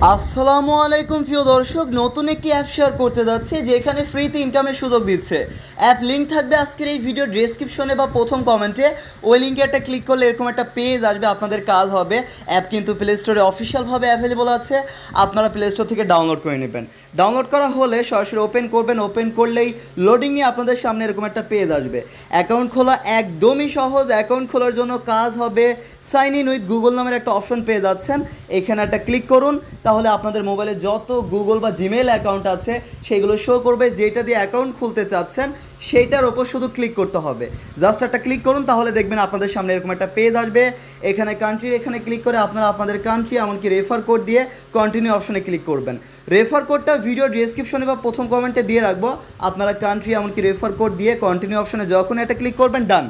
আসসালামু আলাইকুম প্রিয় দর্শক, নতুন একটি অ্যাপ শেয়ার করতে যাচ্ছি যেখানে ফ্রিতে ইনকামের সুযোগ দিচ্ছে। অ্যাপ লিঙ্ক থাকবে আজকের এই ভিডিও ডেসক্রিপশনে বা প্রথম কমেন্টে। ওই লিঙ্কে একটা ক্লিক করলে এরকম একটা পেজ আসবে, আপনাদের কাজ হবে অ্যাপ কিন্তু প্লে স্টোরে অফিসিয়ালভাবে অ্যাভেলেবল আছে, আপনারা প্লে স্টোর থেকে ডাউনলোড করে নেবেন। ডাউনলোড করা হলে সরাসরি ওপেন করবেন, ওপেন করলেই লোডিং নিয়ে আপনাদের সামনে এরকম একটা পেজ আসবে। অ্যাকাউন্ট খোলা একদমই সহজ। অ্যাকাউন্ট খোলার জন্য কাজ হবে সাইন ইন উইথ গুগল নামের একটা অপশন পেয়ে যাচ্ছেন, এখানে একটা ক্লিক করুন। তাহলে আপনাদের মোবাইলে যত গুগল বা জিমেল অ্যাকাউন্ট আছে সেগুলো শো করবে। যেটা দিয়ে অ্যাকাউন্ট খুলতে চাচ্ছেন সেইটার ওপর শুধু ক্লিক করতে হবে। জাস্ট একটা ক্লিক করুন, তাহলে দেখবেন আপনাদের সামনে এরকম একটা পেজ আসবে। এখানে কান্ট্রির এখানে ক্লিক করে আপনারা আপনাদের কান্ট্রি এমনকি রেফার কোড দিয়ে কন্টিনিউ অপশনে ক্লিক করবেন। রেফার কোডটা ভিডিও ডেসক্রিপশনে বা প্রথম কমেন্টে দিয়ে রাখবো। আপনারা কান্ট্রি এমনকি রেফার কোড দিয়ে কন্টিনিউ অপশনে যখন এটা ক্লিক করবেন, ডান,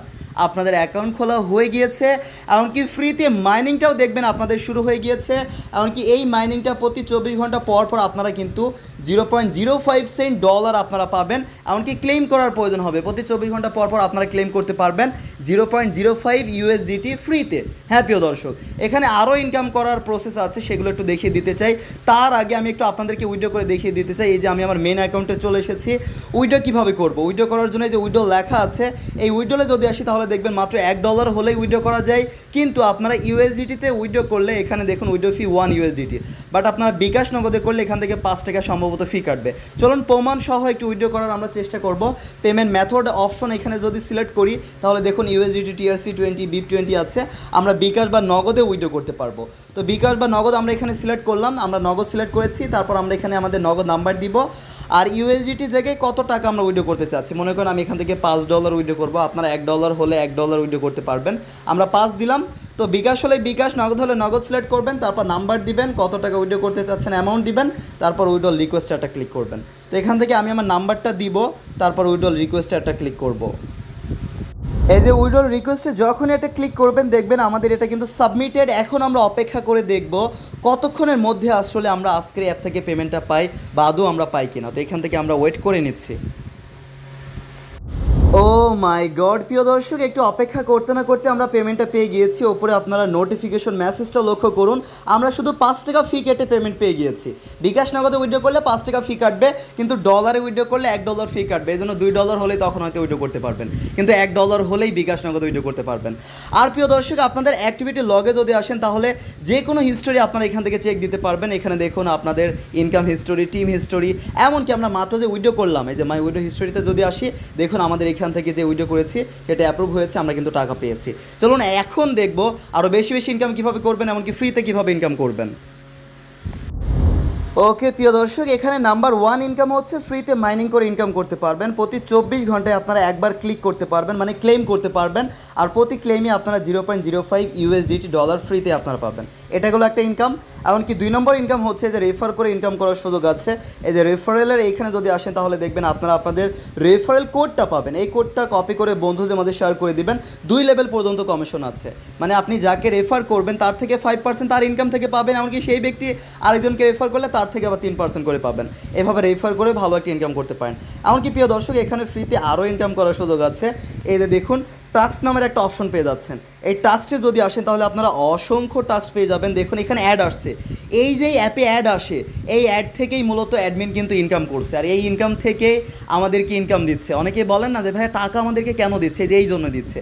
আপনাদের অ্যাকাউন্ট খোলা হয়ে গিয়েছে। এমনকি ফ্রিতে মাইনিংটাও দেখবেন আপনাদের শুরু হয়ে গিয়েছে। এমনকি এই মাইনিংটা প্রতি 24 ঘন্টা পর পর আপনারা কিন্তু 0.05 সেন্ট ডলার আপনারা পাবেন। এমনকি ক্লেম করার প্রয়োজন হবে, প্রতি 24 ঘন্টা পর পর আপনারা ক্লেম করতে পারবেন 0.05 ইউএসডিটি ফ্রিতে। হ্যাঁ প্রিয় দর্শক, এখানে আরও ইনকাম করার প্রসেস আছে, সেগুলো একটু দেখিয়ে দিতে চাই। তার আগে আমি একটু আপনাদেরকে উইড্রো করে দেখিয়ে দিতে চাই। এই যে আমি আমার মেন অ্যাকাউন্টে চলে এসেছি। উইড্রো কীভাবে করবো? উইড্রো করার জন্য যে উইড্রো লেখা আছে, এই উইড্রোলে যদি আসি তাহলে দেখবেন মাত্র $1 হলেই উইড্রো করা যায়। কিন্তু আপনারা ইউএসডিটিতে উইড্রো করলে এখানে দেখুন উইড্রো ফি 1 ইউএসডিটি, বাট আপনারা বিকাশ নগদে করলে এখান থেকে 5 টাকা সম্ভবত ফি কাটবে। চলুন প্রমাণ সহ একটু উইড্রো করার আমরা চেষ্টা করব। পেমেন্ট মেথড অপশন এখানে যদি সিলেক্ট করি তাহলে দেখুন ইউএসডিটি TRC20 BIP20 আছে, আমরা বিকাশ বা নগদে উইড্রো করতে পারবো। তো বিকাশ বা নগদ আমরা এখানে সিলেক্ট করলাম, আমরা নগদ সিলেক্ট করেছি। তারপর আমরা এখানে আমাদের নগদ নাম্বার দিব। আর ইউএসডিটি জায়গায় কত টাকা আমরা উইড্রো করতে চাচ্ছি, মনে করেন আমি এখান থেকে $5 উইড্রো করবো। আপনারা $1 হলে $1 উইড্রো করতে পারবেন। আমরা 5 দিলাম। তো বিকাশ হলে বিকাশ, নগদ হলে নগদ সিলেক্ট করবেন, তারপর নাম্বার দিবেন, কত টাকা উইড্রো করতে চাচ্ছেন অ্যামাউন্ট দিবেন, তারপর উইড্রো রিকোয়েস্টে একটা ক্লিক করবেন। তো এখান থেকে আমি আমার নাম্বারটা দিব, তারপর উইড্রো রিকোয়েস্টে একটা ক্লিক করব। এই যে উইড্রো রিকোয়েস্টে যখনই এটা ক্লিক করবেন দেখবেন আমাদের এটা কিন্তু সাবমিটেড। এখন আমরা অপেক্ষা করে দেখব কতক্ষণের মধ্যে আসলে আমরা আজকের অ্যাপ থেকে পেমেন্টটা পাই বা আদৌ আমরা পাই কিনা। তো এখান থেকে আমরা ওয়েট করে নিচ্ছি। ও মাই গড প্রিয় দর্শক, একটু অপেক্ষা করতে না করতে আমরা পেমেন্টটা পেয়ে গিয়েছি। ওপরে আপনারা নোটিফিকেশন মেসেজটা লক্ষ্য করুন, আমরা শুধু 5 টাকা ফি কেটে পেমেন্ট পেয়ে গিয়েছি। বিকাশ নগদে উইড্রো করলে 5 টাকা ফি কাটবে, কিন্তু ডলারে উইড্রো করলে $1 ফি কাটবে। এই জন্য $2 হলেই তখন হয়তো উইড্রো করতে পারবেন, কিন্তু $1 হলেই বিকাশ নগদে উইড্রো করতে পারবেন। আর প্রিয় দর্শক, আপনাদের অ্যাক্টিভিটি লগে যদি আসেন তাহলে যে কোনো হিস্টোরি আপনারা এখান থেকে চেক দিতে পারবেন। এখানে দেখুন আপনাদের ইনকাম হিস্টোরি, টিম হিস্টোরি, এমনকি আমরা মাত্র যে উইড্রো করলাম, এই যে মাই উইড্রো হিস্টোরিতে যদি আসি দেখুন আমাদের এখান থেকে যে উইড্রো করেছি সেটা অ্যাপ্রুভ হয়েছে, আমরা কিন্তু টাকা পেয়েছি। চলুন এখন দেখবো আরও বেশি বেশি ইনকাম কীভাবে করবেন, এমনকি ফ্রিতে কীভাবে ইনকাম করবেন। ওকে প্রিয় দর্শক, এখানে নাম্বার 1 ইনকাম হচ্ছে ফ্রিতে মাইনিং করে ইনকাম করতে পারবেন। প্রতি 24 ঘন্টায় আপনারা একবার ক্লিক করতে পারবেন, মানে ক্লেম করতে পারবেন। আর প্রতি ক্লেমে আপনারা 0.05 ইউএসডিটি ডলার ফ্রিতে আপনারা পাবেন। এটা হলো একটা ইনকাম। এমনকি 2 নম্বর ইনকাম হচ্ছে যে রেফার করে ইনকাম করার সুযোগ আছে। এই যে রেফারেলের এইখানে যদি আসেন তাহলে দেখবেন আপনারা আপনাদের রেফারেল কোডটা পাবেন। এই কোডটা কপি করে বন্ধুদের মধ্যে শেয়ার করে দিবেন। 2 লেভেল পর্যন্ত কমিশন আছে, মানে আপনি যাকে রেফার করবেন তার থেকে 5% তার ইনকাম থেকে পাবেন। এমনকি সেই ব্যক্তি আরেকজনকে রেফার করলে তার থেকে আবার 3% করে পাবেন। এভাবে রেফার করে ভালো একটা ইনকাম করতে পারেন। এমনকি প্রিয় দর্শক, এখানে ফ্রিতে আরও ইনকাম করার সুযোগ আছে। এই যে দেখুন টাস্ক নামের একটা অপশন পেয়ে যাচ্ছেন। এই টাস্কটি যদি আসেন তাহলে আপনারা অসংখ্য টাস্ক পেয়ে যাবেন। দেখুন এখানে অ্যাড আসছে, এই যে অ্যাপে অ্যাড আসে এই অ্যাড থেকেই মূলত অ্যাডমিন কিন্তু ইনকাম করছে, আর এই ইনকাম থেকে আমাদেরকে ইনকাম দিচ্ছে। অনেকেই বলেন না যে ভাই টাকা আমাদেরকে কেন দিচ্ছে, যে এই জন্য দিচ্ছে।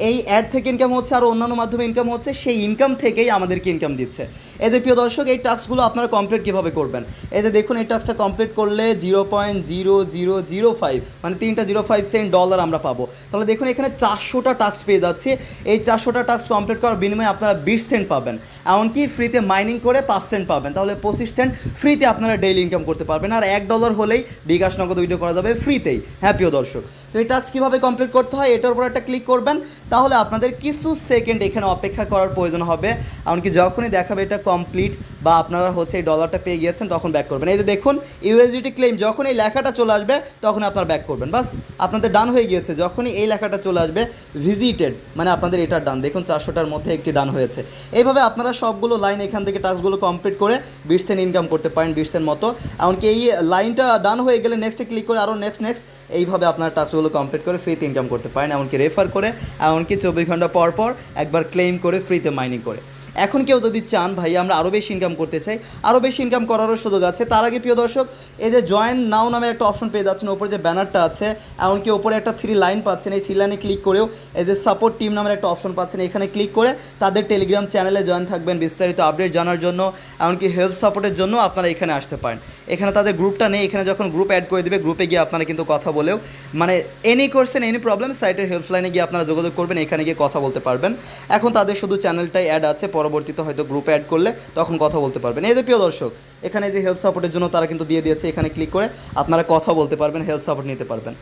এই অ্যাড থেকে ইনকাম হচ্ছে, আর অন্যান্য মাধ্যমে ইনকাম হচ্ছে, সেই ইনকাম থেকেই আমাদেরকে ইনকাম দিচ্ছে। এই যে প্রিয় দর্শক, এই টাস্কগুলো আপনারা কমপ্লিট কীভাবে করবেন, এই যে দেখুন এই টাস্কটা কমপ্লিট করলে 0.0005 মানে 3.05 সেন্ট ডলার আমরা পাবো। তাহলে দেখুন এখানে 400টা টাস্ক পেয়ে যাচ্ছে। এই 400টা টাস্ক কমপ্লিট করার বিনিময়ে আপনারা 20 সেন্ট পাবেন। এমনকি ফ্রিতে মাইনিং করে 5 সেন্ট পাবেন, তাহলে 25 সেন্ট ফ্রিতে আপনারা ডেইলি ইনকাম করতে পারবেন। আর $1 হলেই বিকাশ নগদ উইড্রো করা যাবে ফ্রিতেই। হ্যাঁ প্রিয় দর্শক, তো এই টাস্ক কীভাবে কমপ্লিট করতে হয় এটার উপর একটা ক্লিক করবেন, তাহলে আপনাদের কিছু সেকেন্ড এখানে অপেক্ষা করার প্রয়োজন হবে। এমনকি যখনই দেখাবে এটা কমপ্লিট বা আপনারা হচ্ছে এই ডলারটা পেয়ে গিয়েছেন তখন ব্যাক করবেন। এই যে দেখুন ইউএসডিটি ক্লেম, যখন এই লেখাটা চলে আসবে তখন আপনারা ব্যাক করবেন। বাস আপনাদের ডান হয়ে গিয়েছে। যখনই এই লেখাটা চলে আসবে ভিজিটেড, মানে আপনাদের এটার ডান, দেখুন 400টার মধ্যে একটি ডান হয়েছে। এইভাবে আপনারা সবগুলো লাইন এখান থেকে টাস্কগুলো কমপ্লিট করে 20 সেন্ট ইনকাম করতে পারেন, 20 সেন্ট মতো। এমনকি এই লাইনটা ডান হয়ে গেলে নেক্সটে ক্লিক করে আরও নেক্সট এইভাবে আপনারা টাস্কগুলো কমপ্লিট করে ফ্রিতে ইনকাম করতে পারেন, এমনকি রেফার করে, এমনকি 24 ঘন্টা পর পর একবার ক্লেম করে ফ্রিতে মাইনিং করে। এখন কেউ যদি চান ভাই আমরা আরও বেশি ইনকাম করতে চাই, আরও বেশি ইনকাম করারও সুযোগ আছে। তার আগে প্রিয় দর্শক এই যে জয়েন নাও নামের একটা অপশন পেয়ে যাচ্ছেন, ওপরে যে ব্যানারটা আছে, এমনকি ওপরে একটা 3 লাইন পাচ্ছেন, এই 3 লাইনে ক্লিক করেও এই যে সাপোর্ট টিম নামের একটা অপশন পাচ্ছেন, এখানে ক্লিক করে তাদের টেলিগ্রাম চ্যানেলে জয়েন থাকবেন বিস্তারিত আপডেট জানার জন্য, এমনকি হেল্প সাপোর্টের জন্য আপনারা এখানে আসতে পারেন। এখানে তাদের গ্রুপটা নেই, এখানে যখন গ্রুপ অ্যাড করে দেবে গ্রুপে গিয়ে আপনারা কিন্তু কথা বলেও মানে এনি কোয়েশ্চেন এনি প্রবলেম সাইটের হেল্পলাইনে গিয়ে আপনারা যোগাযোগ করবেন, এখানে গিয়ে কথা বলতে পারবেন। এখন তাদের শুধু চ্যানেলটাই অ্যাড আছে, পরবর্তীতে হয়তো গ্রুপে অ্যাড করলে তখন কথা বলতে পারবেন। এই যে প্রিয় দর্শক এখানে যে হেল্প সাপোর্টের জন্য তারা কিন্তু দিয়ে দিয়েছে, এখানে ক্লিক করে আপনারা কথা বলতে পারবেন, হেল্প সাপোর্ট নিতে পারবেন।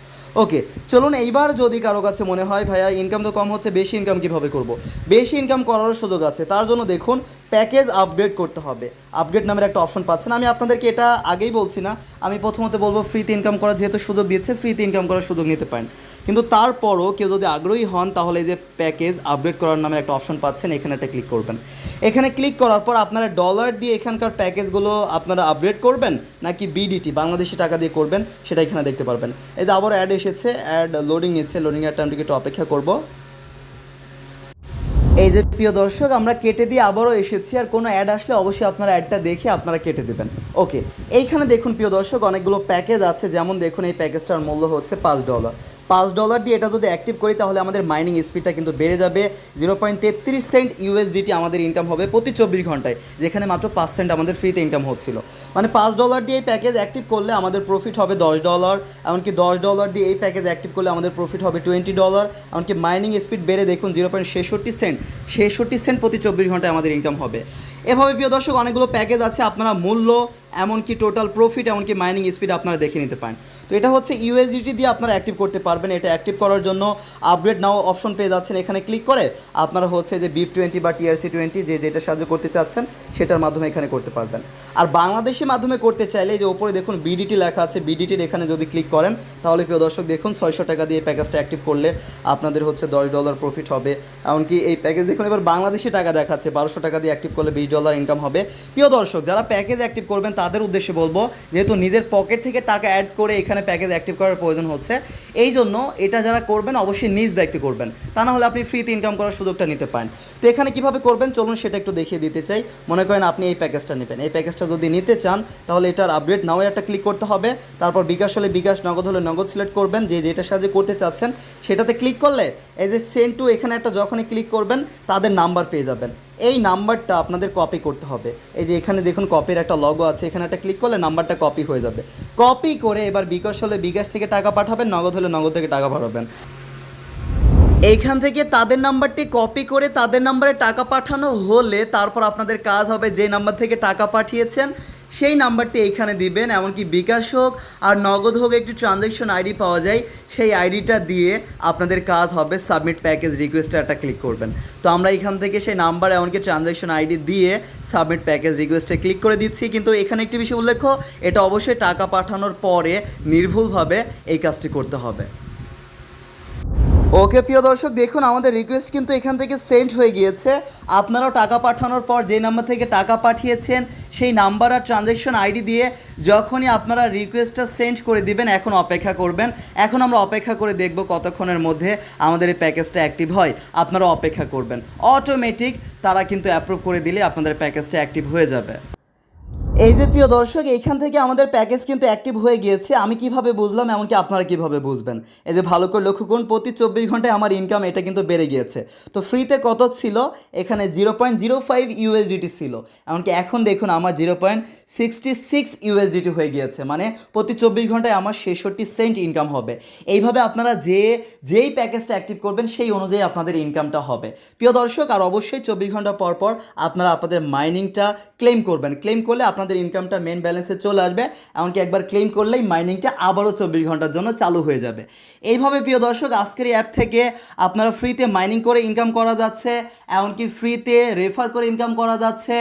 ওকে চলুন, এইবার যদি কারো কাছে মনে হয় ভাইয়া ইনকাম তো কম হচ্ছে, বেশি ইনকাম কীভাবে করব, বেশি ইনকাম করারও সুযোগ আছে। তার জন্য দেখুন প্যাকেজ আপগ্রেড করতে হবে, আপগ্রেড নামের একটা অপশন পাচ্ছেন। আমি আপনাদেরকে এটা আগেই বলছি না, আমি প্রথমত বলবো ফ্রিতে ইনকাম করার যেহেতু সুযোগ দিচ্ছে, ফ্রিতে ইনকাম করার সুযোগ নিতে পারেন। কিন্তু তারপরও কেউ যদি আগ্রহী হন তাহলে এই যে প্যাকেজ আপগ্রেড করার নামের একটা অপশন পাচ্ছেন, এখানে একটা ক্লিক করবেন। এখানে ক্লিক করার পর আপনারা ডলার দিয়ে এখানকার প্যাকেজগুলো আপনারা আপগ্রেড করবেন নাকি বিডিটি বাংলাদেশি টাকা দিয়ে করবেন সেটা এখানে দেখতে পারবেন। এই যে আবার অ্যাড এসেছে, অ্যাড লোডিং নিচ্ছে, লোডিংয়ের টাইমটিকে একটু অপেক্ষা করব। এই যে প্রিয় দর্শক আমরা কেটে দিয়ে আবারও এসেছি, আর কোনো অ্যাড আসলে অবশ্যই আপনারা অ্যাডটা দেখে আপনারা কেটে দেবেন। ওকে এইখানে দেখুন প্রিয় দর্শক অনেকগুলো প্যাকেজ আছে, যেমন দেখুন এই প্যাকেজটার মূল্য হচ্ছে $5। $5 দিয়ে এটা যদি অ্যাক্টিভ করি তাহলে আমাদের মাইনিং স্পিডটা কিন্তু বেড়ে যাবে, 0.33 সেন্ট ইউএসডিটি আমাদের ইনকাম হবে প্রতি 24 ঘন্টায়, যেখানে মাত্র 5 সেন্ট আমাদের ফ্রিতে ইনকাম হচ্ছিল। মানে $5 দিয়ে এই প্যাকেজ অ্যাক্টিভ করলে আমাদের প্রফিট হবে $10, এমনকি $10 দিয়ে এই প্যাকেজ অ্যাক্টিভ করলে আমাদের প্রফিট হবে $20, এমনকি মাইনিং স্পিড বেড়ে দেখুন 0.66 সেন্ট, 66 সেন্ট প্রতি 24 ঘন্টায় আমাদের ইনকাম হবে। এভাবে প্রিয় দর্শক অনেকগুলো প্যাকেজ আছে, আপনারা মূল্য এমনকি টোটাল প্রফিট এমনকি মাইনিং স্পিড আপনারা দেখে নিতে পারেন। তো এটা হচ্ছে ইউএসডিটি দিয়ে আপনারা অ্যাক্টিভ করতে পারবেন। এটা অ্যাক্টিভ করার জন্য আপগ্রেড নাও অপশন পেয়ে যাচ্ছেন, এখানে ক্লিক করে আপনারা হচ্ছে যে BIP20 বা TRC20 যেটা সাহায্য করতে চাচ্ছেন সেটার মাধ্যমে এখানে করতে পারবেন। আর বাংলাদেশের মাধ্যমে করতে চাইলে যে ওপরে দেখুন বিডিটি লেখা আছে, বিডিটির এখানে যদি ক্লিক করেন তাহলে প্রিয় দর্শক দেখুন 600 টাকা দিয়ে প্যাকেজটা অ্যাক্টিভ করলে আপনাদের হচ্ছে $10 প্রফিট হবে। এমনকি এই প্যাকেজ দেখুন এবার বাংলাদেশি টাকা দেখাচ্ছে, 1200 টাকা দিয়ে অ্যাক্টিভ করলে $20 ইনকাম হবে। প্রিয় দর্শক যারা প্যাকেজ অ্যাক্টিভ করবেন তাদের উদ্দেশ্যে বলবো, যেহেতু নিজের পকেট থেকে টাকা অ্যাড করে এখানে প্যাকেজ অ্যাক্টিভ করার প্রয়োজন হচ্ছে, এই জন্য এটা যারা করবেন অবশ্যই নিজ দায়িত্বে করবেন, তা না হলে আপনি ফ্রিতে ইনকাম করার সুযোগটা নিতে পারেন। তো এখানে কীভাবে করবেন চলুন সেটা একটু দেখিয়ে দিতে চাই। মনে করেন আপনি এই প্যাকেজটা নেবেন, এই প্যাকেজটা যদি নিতে চান তাহলে এটার আপডেট নাও একটা ক্লিক করতে হবে, তারপর বিকাশ হলে বিকাশ, নগদ হলে নগদ সিলেক্ট করবেন, যেটা সাহায্যে করতে চাচ্ছেন সেটাতে ক্লিক করলে এই যে সেন্ড টু এখানে একটা যখনই ক্লিক করবেন তাদের নাম্বার পেয়ে যাবেন। এই নাম্বারটা আপনাদের কপি করতে হবে, এই যে এখানে দেখুন কপির একটা লগো আছে, এখানে একটা ক্লিক করলে নাম্বারটা কপি হয়ে যাবে। কপি করে এবার বিকাশ হলে বিকাশ থেকে টাকা পাঠাবেন, নগদ হলে নগদ থেকে টাকা পাঠাবেন। এইখান থেকে তাদের নাম্বারটি কপি করে তাদের নাম্বারে টাকা পাঠানো হলে তারপর আপনাদের কাজ হবে যে নাম্বার থেকে টাকা পাঠিয়েছেন সেই নাম্বারটি এইখানে দিবেন, এমনকি বিকাশ হোক আর নগদ হোক একটি ট্রানজ্যাকশন আইডি পাওয়া যায়, সেই আইডিটা দিয়ে আপনাদের কাজ হবে সাবমিট প্যাকেজ রিকোয়েস্টে একটা ক্লিক করবেন। তো আমরা এখান থেকে সেই নাম্বার এমনকি ট্রানজ্যাকশন আইডি দিয়ে সাবমিট প্যাকেজ রিকোয়েস্টে ক্লিক করে দিচ্ছি। কিন্তু এখানে একটি বিষয় উল্লেখ্য, এটা অবশ্যই টাকা পাঠানোর পরে নির্ভুলভাবে এই কাজটি করতে হবে। ওকে প্রিয় দর্শক দেখুন আমাদের রিকোয়েস্ট কিন্তু এখান থেকে সেন্ড হয়ে গিয়েছে। আপনারাও টাকা পাঠানোর পর যে নাম্বার থেকে টাকা পাঠিয়েছেন সেই নাম্বার আর ট্রানজ্যাকশন আইডি দিয়ে যখনই আপনারা রিকোয়েস্টটা সেন্ড করে দিবেন এখন অপেক্ষা করবেন। এখন আমরা অপেক্ষা করে দেখব কতক্ষণের মধ্যে আমাদের এই প্যাকেজটা অ্যাক্টিভ হয়। আপনারা অপেক্ষা করবেন, অটোমেটিক তারা কিন্তু অ্যাপ্রুভ করে দিলে আপনাদের প্যাকেজটা অ্যাক্টিভ হয়ে যাবে। এই যে প্রিয় দর্শক এইখান থেকে আমাদের প্যাকেজ কিন্তু অ্যাক্টিভ হয়ে গিয়েছে। আমি কিভাবে বুঝলাম এমনকি আপনারা কিভাবে বুঝবেন, এই যে ভালো করে লক্ষ্য করুন প্রতি 24 ঘন্টায় আমার ইনকাম এটা কিন্তু বেড়ে গিয়েছে। তো ফ্রিতে কত ছিল, এখানে 0.05 ইউএসডিটি ছিল, এমনকি এখন দেখুন আমার 0.66 ইউএসডিটি হয়ে গিয়েছে, মানে প্রতি 24 ঘন্টায় আমার 66 সেন্ট ইনকাম হবে। এইভাবে আপনারা যেই প্যাকেজটা অ্যাক্টিভ করবেন সেই অনুযায়ী আপনাদের ইনকামটা হবে প্রিয় দর্শক। আর অবশ্যই 24 ঘন্টা পর পর আপনারা আপনাদের মাইনিংটা ক্লেম করবেন, ক্লেম করলে আপনাদের ইনকামটা মেন ব্যালেন্সে চলে আসবে, এমনকি একবার ক্লেম করলেই মাইনিংটা আবারও 24 ঘন্টার জন্য চালু হয়ে যাবে। এইভাবে প্রিয় দর্শক আজকের এই অ্যাপ থেকে আপনারা ফ্রিতে মাইনিং করে ইনকাম করা যাচ্ছে, এমনকি ফ্রিতে রেফার করে ইনকাম করা যাচ্ছে,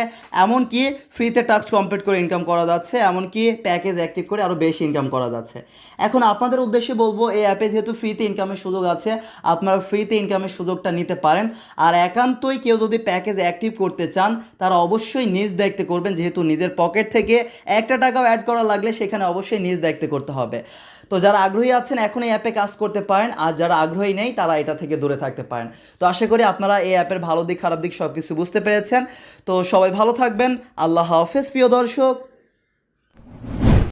এমনকি ফ্রিতে টাস্ক কমপ্লিট করে ইনকাম করা যাচ্ছে, এমনকি প্যাকেজ অ্যাক্টিভ করে আরও বেশি ইনকাম করা যাচ্ছে। এখন আপনাদের উদ্দেশ্যে বলবো এই অ্যাপে যেহেতু ফ্রিতে ইনকামের সুযোগ আছে আপনারা ফ্রিতে ইনকামের সুযোগটা নিতে পারেন। আর একান্তই কেউ যদি প্যাকেজ অ্যাক্টিভ করতে চান তারা অবশ্যই নিজ দায়িত্বে করবেন, যেহেতু নিজের পকেট পকেট থেকে একটা টাকাও অ্যাড করা লাগলে সেখানে অবশ্যই নিজ দায়িত্বে করতে হবে। তো যারা আগ্রহী আছেন এখন এই অ্যাপে কাজ করতে পারেন, আর যারা আগ্রহী নেই তারা এটা থেকে দূরে থাকতে পারেন। তো আশা করি আপনারা এই অ্যাপের ভালো দিক খারাপ দিক সব কিছু বুঝতে পেরেছেন। তো সবাই ভালো থাকবেন। আল্লাহ হাফেজ প্রিয় দর্শক।